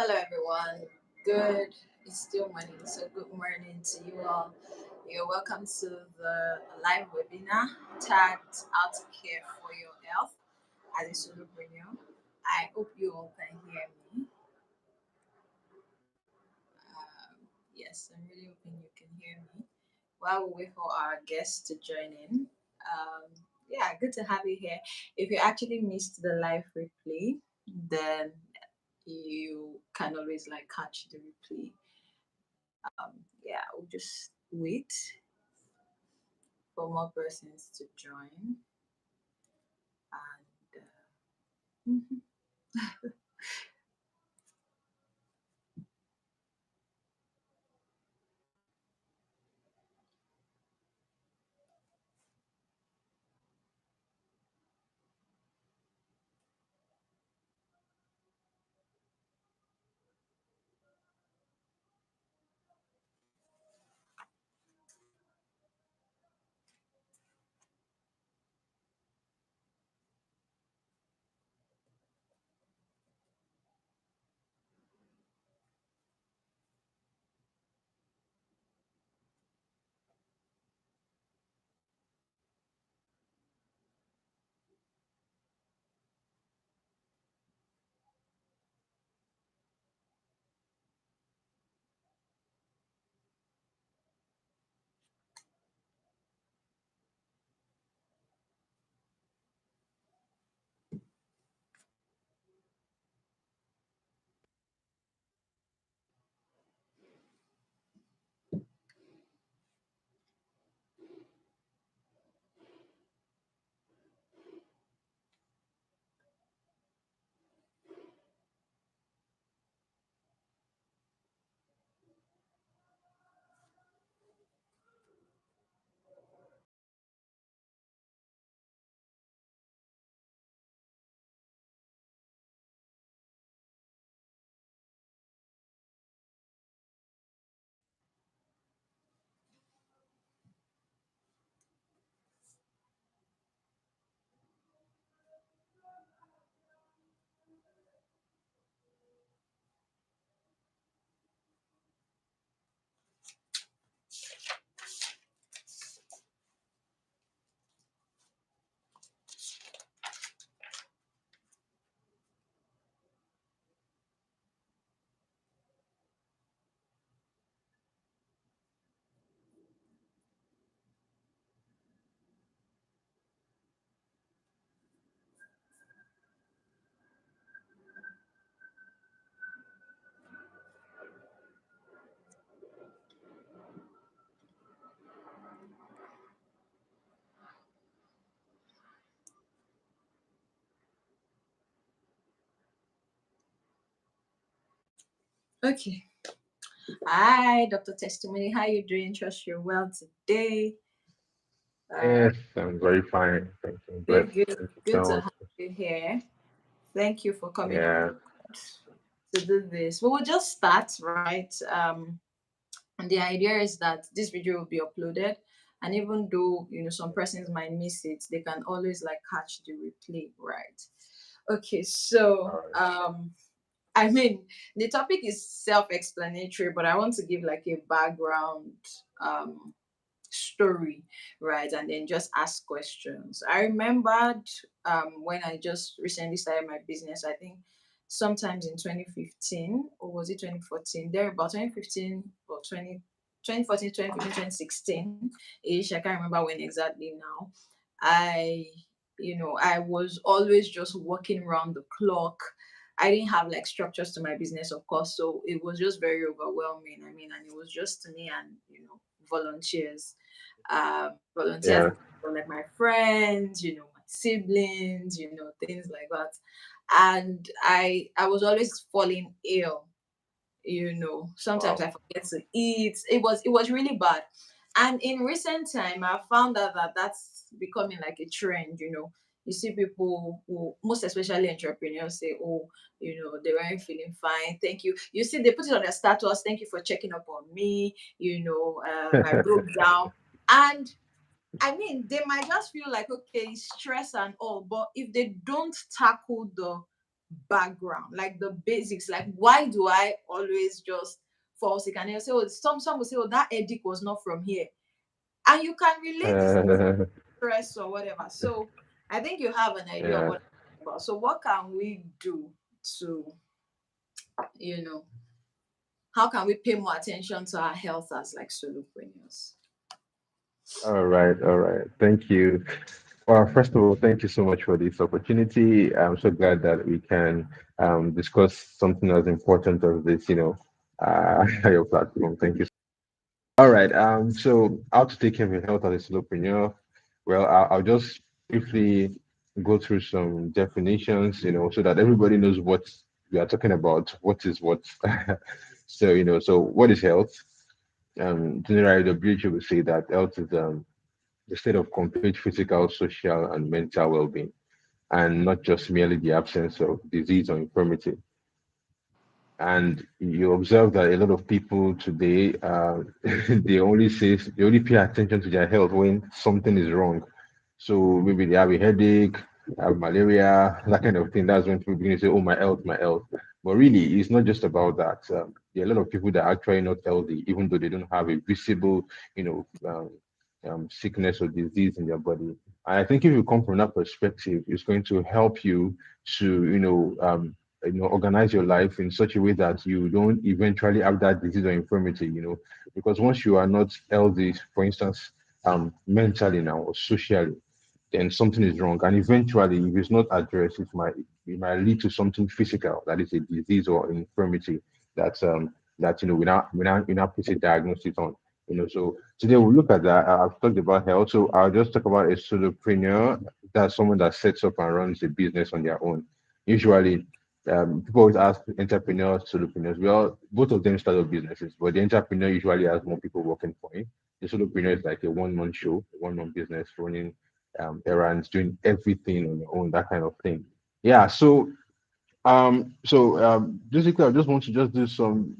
Hello, everyone. Good. It's still morning, so good morning to you all. You're welcome to the live webinar tagged How to Care for Your Health as a solopreneur. I hope you all can hear me. Yes, I'm really hoping you can hear me. While we wait for our guests to join in, yeah, good to have you here. If you actually missed the live replay, then you can always like catch the replay. Yeah, we'll just wait for more persons to join. And mhm. Okay. Hi, Dr. Testimony. How you doing? Trust you're well today. Uh, Yes, I'm very fine. Thank you. good, Blessed. good, Thank you good so to much. have you here. Thank you for coming on Yeah, board to do this. We will just start, right? And the idea is that this video will be uploaded, and even though some persons might miss it, they can always like catch the replay, right? Okay, so all right. I mean, the topic is self-explanatory, but I want to give like a background um story, right? And then just ask questions. I remembered when I just recently started my business, I think sometimes in 2015, or was it 2014? There about 2015 or 2014, 2015, 2016 ish. I can't remember when exactly now. I I was always just working around the clock. I didn't have like structures to my business, of course, so it was just very overwhelming. I mean, and it was just me and volunteers, volunteers Yeah, were like my friends, my siblings, things like that. And I was always falling ill. Sometimes wow. I forget to eat. It was really bad. And in recent time, I found out that that's becoming like a trend. You see people who, most especially entrepreneurs, say, oh, they weren't feeling fine, thank you. You see, they put it on their status, thank you for checking up on me. I broke down. And I mean, they might just feel like, okay, stress and all, but if they don't tackle the background, like the basics. Like, why do I always just fall sick? And they'll say, oh, some will say, oh, that headache was not from here. And you can relate this to Uh, stress or whatever. So I think you have an idea of yeah. what I'm talking about. So what can we do to, you know, how can we pay more attention to our health as like solopreneurs? All right. All right. Thank you. Well, first of all, thank you so much for this opportunity. I'm so glad that we can discuss something as important as this, your platform. Thank you. All right. So how to take care of your health as a solopreneur? Well, I'll just briefly go through some definitions, so that everybody knows what we are talking about. What is what? So, so what is health? Generally, the WHO will say that health is the state of complete physical, social, and mental well-being, and not just merely the absence of disease or infirmity. And you observe that a lot of people today, they only pay attention to their health when something is wrong. So maybe they have a headache, have malaria, that kind of thing. That's when people begin to say, "Oh, my health, my health." But really, it's not just about that. There are a lot of people that are actually not healthy, even though they don't have a visible, you know, sickness or disease in their body. And I think if you come from that perspective, it's going to help you to, organize your life in such a way that you don't eventually have that disease or infirmity. Because once you are not healthy, for instance, mentally now or socially, then something is wrong. And eventually, if it's not addressed, it might lead to something physical, that is a disease or infirmity that we now put a diagnosis on. So today we'll look at that. I've talked about health, so I'll just talk about a solopreneur. That's someone that sets up and runs a business on their own. Usually, people always ask entrepreneurs, solopreneurs. Well, both of them start up businesses, but the entrepreneur usually has more people working for him. The solopreneur is like a one-man show, a one-man business running errands, doing everything on your own, that kind of thing. Yeah. So basically, I just want to just do some.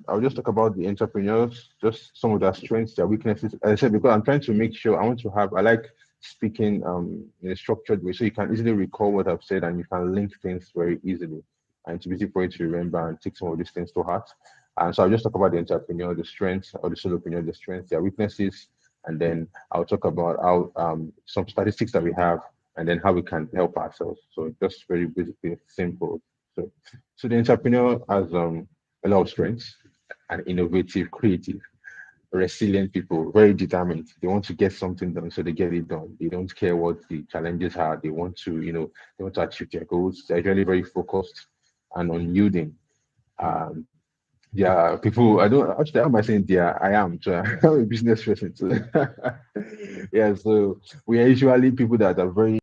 I'll just talk about the entrepreneurs, just some of their strengths, their weaknesses. As I said, because I'm trying to make sure I want to have. I like speaking in a structured way, so you can easily recall what I've said and you can link things very easily, and it's easy for you to remember and take some of these things to heart. And so I'll just talk about the entrepreneur, the strengths, or the solopreneur, the strengths, their weaknesses, and then I'll talk about how some statistics that we have and then how we can help ourselves. So just very basically simple. So, so the entrepreneur has a lot of strengths and innovative, creative, resilient people, very determined. They want to get something done, so they get it done. They don't care what the challenges are. They want to achieve their goals. They're really very focused and unyielding. Um, there are people I don't actually how am I saying there? I am so I'm a business person too. Yeah, so we are usually people that are very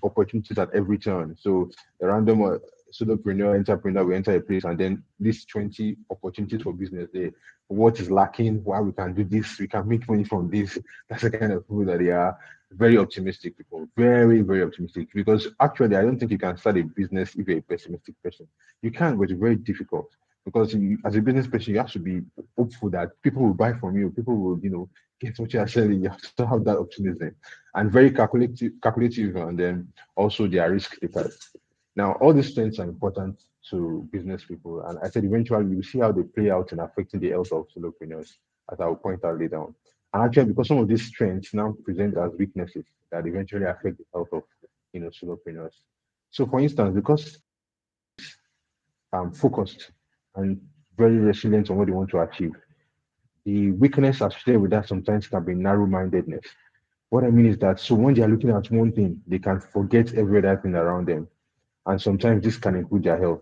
opportunities at every turn. So a random solopreneur, entrepreneur, we enter a place and then these 20 opportunities for business there. What is lacking? Why we can do this? We can make money from this. That's the kind of people that they are. Very optimistic people. Very, very optimistic. Because actually, I don't think you can start a business if you're a pessimistic person. You can, but it's very difficult. Because as a business person, you have to be hopeful that people will buy from you. People will, get what you are selling. You have to have that optimism and very calculative, and then also they are risk takers. Now, all these strengths are important to business people, and I said eventually you see how they play out in affecting the health of solopreneurs, as I will point out later on. And actually, because some of these strengths now present as weaknesses that eventually affect the health of solopreneurs. So, for instance, because focused and very resilient on what they want to achieve, the weakness associated with that sometimes can be narrow-mindedness. What I mean is that so when they are looking at one thing, they can forget every other thing around them. And sometimes this can include their health.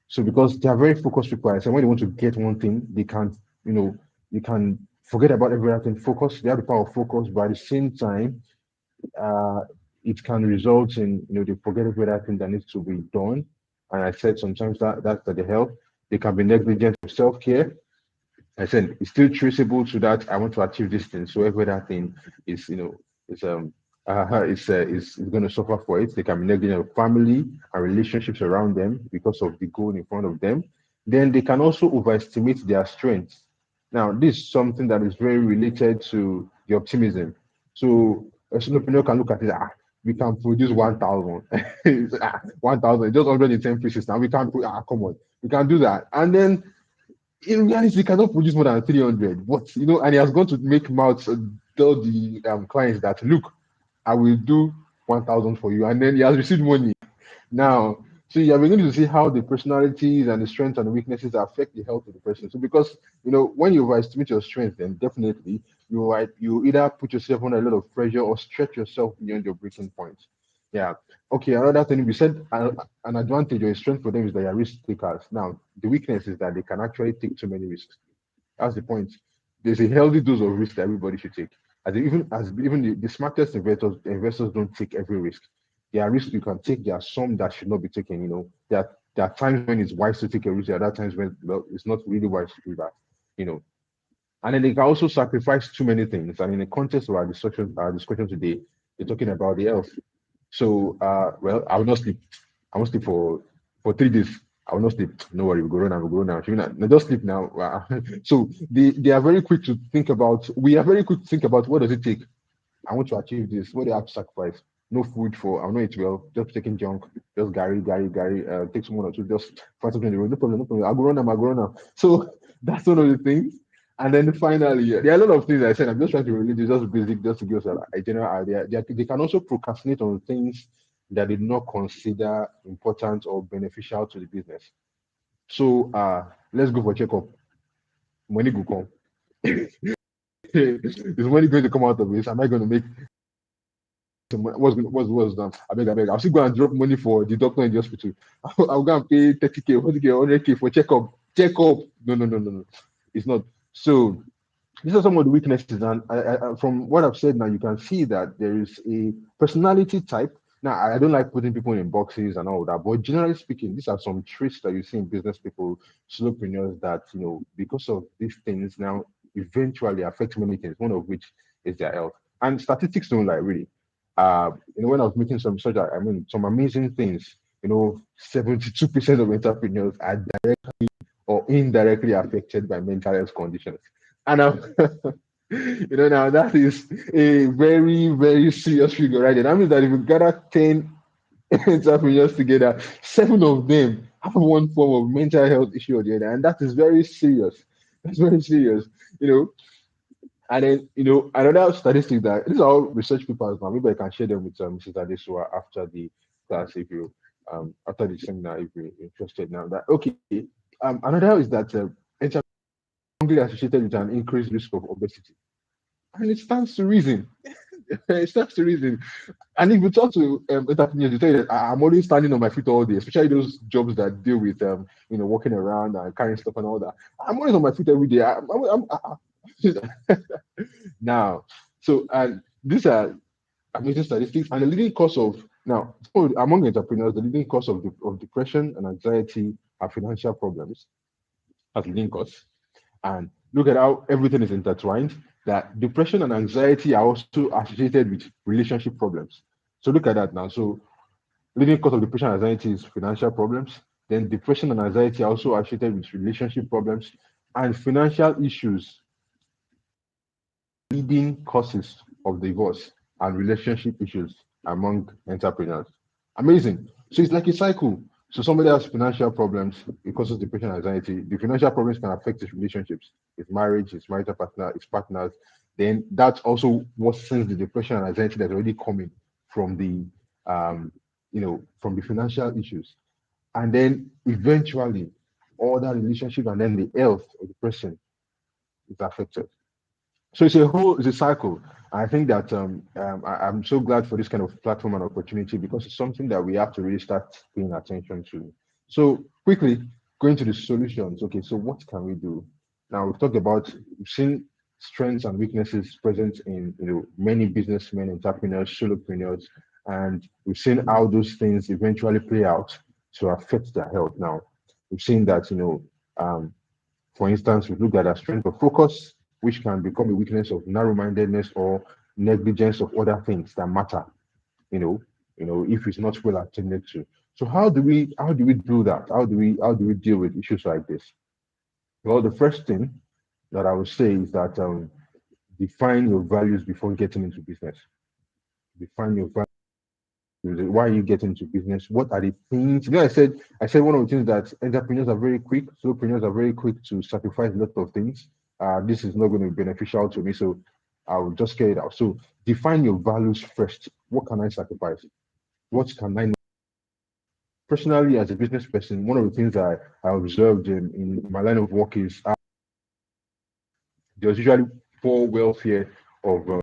So because they are very focused people, I said when they want to get one thing, they can, you can forget about every other thing. Focus, they have the power of focus, but at the same time, uh, it can result in, they forget every other thing that needs to be done. And I said sometimes that's the health. They can be negligent of self-care. I said it's still traceable to that. I want to achieve this thing. So every other thing is, is is going to suffer for it. They can be negligent of family and relationships around them because of the goal in front of them. Then they can also overestimate their strengths. Now, this is something that is very related to the optimism. So a entrepreneur can look at it. we can produce 1,000. 1,000, just 110 pieces. Now we can't put, come on, we can do that. And then in reality, he cannot produce more than 300. But, and he has gone to make mouths, tell the clients that, look, I will do 1,000 for you. And then he has received money. Now, so you are beginning to see how the personalities and the strengths and the weaknesses affect the health of the person. So because when you overestimate your strength, then definitely you either put yourself under a lot of pressure or stretch yourself beyond your breaking point. Yeah. Okay. Another thing we said, an advantage or a strength for them is that they are risk takers. Now, the weakness is that they can actually take too many risks. That's the point. There's a healthy dose of risk that everybody should take. Even the smartest investors don't take every risk. There are risks you can take. There are some that should not be taken. There are times when it's wise to take a risk. There are other times when, well, it's not really wise to do that. You know, and then they can also sacrifice too many things. And in the context of our discussion today, they're talking about the health. So, well, I will not sleep. I won't sleep for 3 days. I will not sleep. No worry, we'll go on now. We'll go on now. Should we not? No, just sleep now. So they are very quick to think about. We are very quick to think about what does it take. I want to achieve this. What do I have to sacrifice? No food for. I know it well. Just taking junk. Just Gary. Take someone or two. Just find something in the road. No problem. No problem. I'll go run now. I'll go run now. So that's one of the things. And then finally, there are a lot of things I said. I'm just trying to relate it, just basic, just to give us a general idea. They can also procrastinate on things that they did not consider important or beneficial to the business. So let's go for checkup. Money will come. Is money going to come out of this? Am I going to make what's done? I beg. I'll still go and drop money for the doctor in the hospital. I'll go and pay 30K, 40K, 100K for checkup. Checkup. No. It's not. So these are some of the weaknesses, and from what I've said now, you can see that there is a personality type. Now, I don't like putting people in boxes and all that, but generally speaking, these are some traits that you see in business people, solopreneurs, that because of these things now eventually affect many things. One of which is their health. And statistics don't lie, really. When I was making some research, I mean, some amazing things. 72% of entrepreneurs are or indirectly affected by mental health conditions. And now that is a very, very serious figure, right? And that means that if you gather 10 entrepreneurs together, 7 of them have one form of mental health issue or the other. And that is very serious. That's very serious, you know. And then, another statistic that these are all research papers now. Maybe I can share them with Mrs. Adesua after the class if you after the seminar if you're interested now. That okay. Another is that strongly associated with an increased risk of obesity. And it stands to reason. It stands to reason. And if you talk to entrepreneurs, they tell you that I'm always standing on my feet all day, especially those jobs that deal with walking around and carrying stuff and all that. I'm always on my feet every day. Now, so and these are amazing statistics. And the leading cause of now among entrepreneurs, the leading cause of depression and anxiety are financial problems as leading cause. And look at how everything is intertwined. That depression and anxiety are also associated with relationship problems. So look at that now. So leading cause of depression and anxiety is financial problems. Then depression and anxiety are also associated with relationship problems, and financial issues leading causes of divorce and relationship issues among entrepreneurs. Amazing. So it's like a cycle. So somebody has financial problems, it causes depression and anxiety. The financial problems can affect his relationships, his marriage, his marital partner, his partners. Then that's also what sends the depression and anxiety that's already coming from the from the financial issues. And then eventually all that relationship and then the health of the person is affected. So it's a cycle. I think that I'm so glad for this kind of platform and opportunity because it's something that we have to really start paying attention to. So quickly going to the solutions. Okay, so what can we do? Now we've seen strengths and weaknesses present in many businessmen, entrepreneurs, solopreneurs, and we've seen how those things eventually play out to affect their health. Now we've seen that um, for instance, we look at a strength of focus, which can become a weakness of narrow-mindedness or negligence of other things that matter. You know, if it's not well attended to. So how do we do that? How do we deal with issues like this? Well, the first thing that I would say is that define your values before getting into business. Define your values Why are you getting into business? What are the things? I said one of the things that entrepreneurs are very quick, solopreneurs are very quick to sacrifice a lot of things. This is not going to be beneficial to me, so I'll just get it out. So define your values first. What can I sacrifice? What can I personally as a business person? One of the things I observed in my line of work is there's usually poor welfare of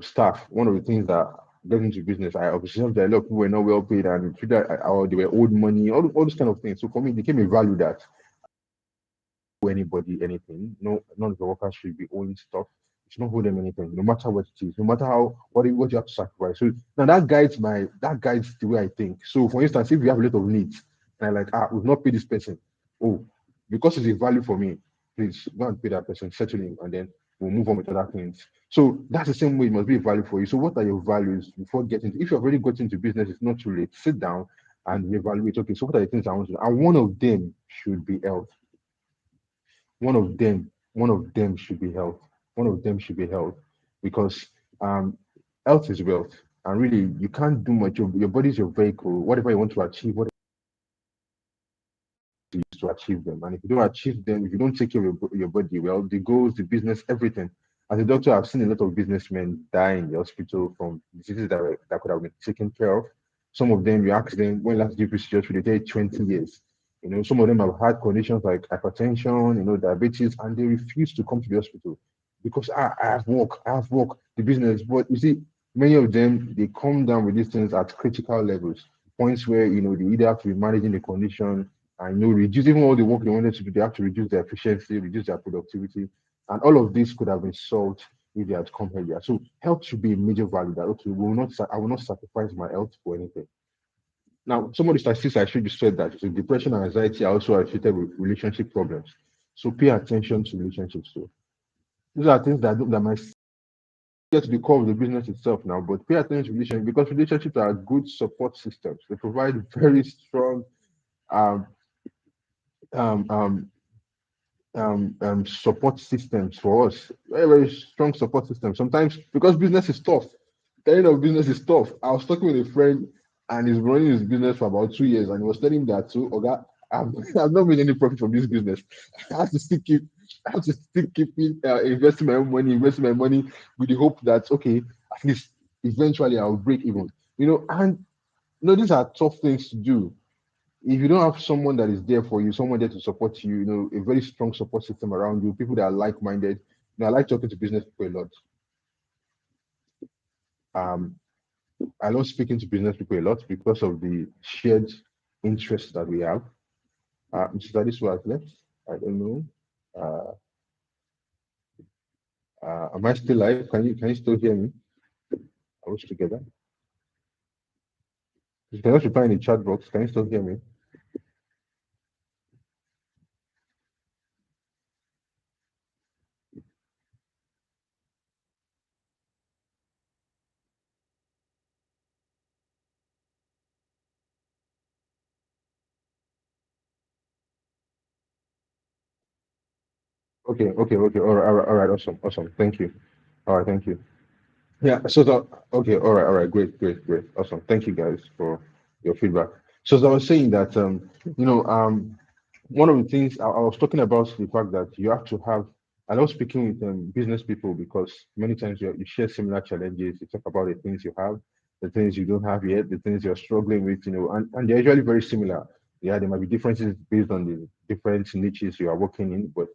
staff. One of the things that get into business, I observed that a lot of people were not well paid and treated, or they were owed money, all those kind of things. So for me, it became a value that anybody anything. No, none of the workers should be owing stuff. You should not owe them anything, no matter what it is, no matter how what you have to sacrifice. So now that guides the way I think. So for instance, if we have a lot of needs and I like we've not paid this person, oh, because it's a value for me, please go and pay that person, settle him, and then we'll move on with other things. So that's the same way it must be a value for you. So what are your values before getting? If you've already got into business, it's not too late. Sit down and evaluate. Okay, so what are the things I want to do? And one of them should be health. One of them should be health. One of them should be health, because um, health is wealth, and really you can't do much. Your body is your vehicle. Whatever you want to achieve, what you use to achieve them. And if you don't achieve them, if you don't take care of your body well, the goals, the business, everything. As a doctor, I've seen a lot of businessmen die in the hospital from diseases that could have been taken care of. Some of them, you ask them when last did you procedure, they tell you 20 years. Some of them have had conditions like hypertension, diabetes, and they refuse to come to the hospital because I have work, the business. But you see, many of them they come down with these things at critical levels, points where they either have to be managing the condition and reduce even all the work they wanted to do, they have to reduce their efficiency, reduce their productivity. And all of this could have been solved if they had come earlier. So health should be a major value that okay, I will not sacrifice my health for anything. Now, some of the statistics I showed you said that so depression and anxiety are also associated with relationship problems. So pay attention to relationships too. These are things that might get to the core of the business itself now, but pay attention to relationships because relationships are good support systems. They provide very strong um, um, um, support systems for us. Very, very strong support systems. Sometimes because business is tough. Kind of business is tough. I was talking with a friend and he's running his business for about 2 years and he was telling me that too, Oga, I've not made any profit from this business. I have to still keep I have to still keep investing my money with the hope that okay, at least eventually I'll break even. And these are tough things to do if you don't have someone that is there for you, someone there to support you, a very strong support system around you, people that are like-minded. I like talking to business people a lot. Um, I love speaking to business people a lot because of the shared interests that we have. Mr. This was left. I don't know. Uh, am I still live? Can you still hear me? Are we together? You can just reply in the chat box. Can you still hear me? Okay. All right. Awesome. Thank you. All right. Thank you. Yeah, okay, all right, great, awesome. Thank you guys for your feedback. So as I was saying that one of the things I was talking about the fact that you have to have I love speaking with business people because many times you share similar challenges, you talk about the things you have, the things you don't have yet, the things you're struggling with, and they're usually very similar. Yeah, there might be differences based on the different niches you are working in, but